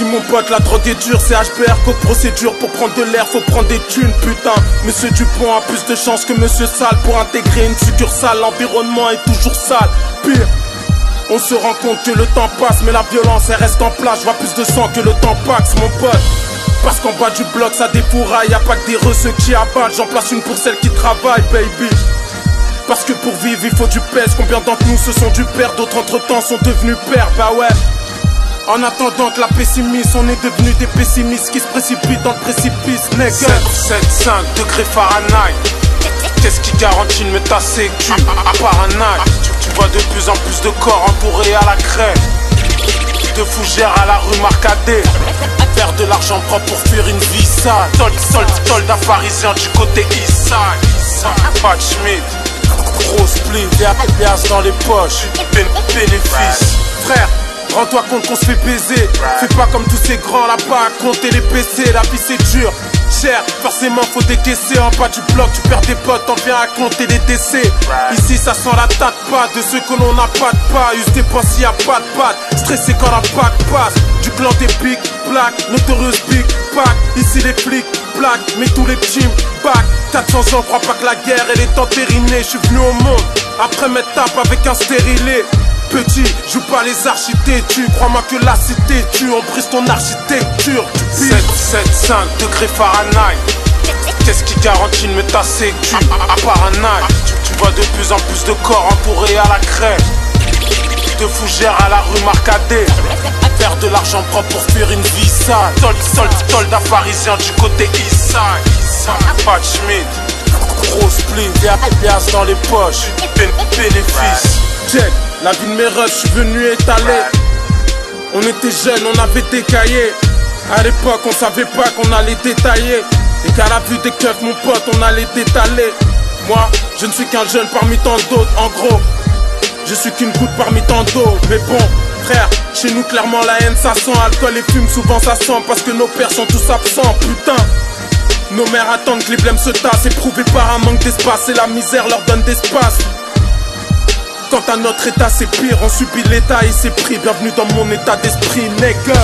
Vas-y mon pote, la drogue est dure, c'est HBR, coke procédure. Pour prendre de l'air, faut prendre des thunes, putain. Monsieur Dupont a plus de chance que Monsieur Sale pour intégrer une succursale. L'environnement est toujours sale, pire. On se rend compte que le temps passe, mais la violence elle reste en place. Je vois plus de sang que le temps passe, mon pote. Parce qu'en bas du bloc ça défouraille, y'a pas que des ceux qui abattent. J'en place une pour celles qui travaillent, baby. Parce que pour vivre il faut du pèse. Combien d'entre nous se sont du père, d'autres entre temps sont devenus pères, bah ouais. En attendant que la pessimiste, on est devenus des pessimistes qui se précipitent dans le précipice, nègre. 7,5 degrés Fahrenheit. Qu'est-ce qui garantit de me tasser cul à part un œil? Tu vois de plus en plus de corps entourés à la craie, de fougères à la rue Marcadet. Faire de l'argent propre pour fuir une vie sale. Soldat pharisien du côté Eastside. Pat Schmidt, gros split, liasse dans les poches, bénéfice. Frère, rends-toi compte qu'on se fait baiser. Fais pas comme tous ces grands là-bas à compter les PC. La vie c'est dur, cher, forcément faut décaisser. En bas du bloc tu perds des potes, t'en viens à compter les décès. Ici ça sent la tâte pas de ceux que l'on n'a pas de pas. Use tes points s'il y a pas de patte. Stressé quand la bac passe. Du clan des big black, notorieuse big pack. Ici les flics black, mais tous les petits back. 400 ans, crois pas que la guerre elle est entérinée. Je suis venu au monde après m'être tape avec un stérilé. Petit, joue pas les architectes, crois-moi que la cité tue, on brise ton architecture. 7,5 degrés Fahrenheit. Qu'est-ce qui garantit de me tasser cul à part un œil? Tu vois de plus en plus de corps entourés à la craie, de fougères à la rue Marcadet. Faire de l'argent propre pour fuir une vie sale. Soldat pharisien du côté Eastside. Pat Schmidt, gros split, liasse dans les poches, bénéfice. Check, la vie de mes refs, je suis venu étaler. On était jeunes, on avait des cahiers. À l'époque, on savait pas qu'on allait détailler. Et qu'à la vue des keufs, mon pote, on allait détaler. Moi, je ne suis qu'un jeune parmi tant d'autres, en gros. Je suis qu'une goutte parmi tant d'autres. Mais bon, frère, chez nous, clairement, la haine, ça sent. Alcool et fume, souvent ça sent. Parce que nos pères sont tous absents, putain. Nos mères attendent que les blêmes se tassent. Éprouvés par un manque d'espace. Et la misère leur donne d'espace. Quant à notre état c'est pire, on subit l'état et c'est pris. Bienvenue dans mon état d'esprit, nègre.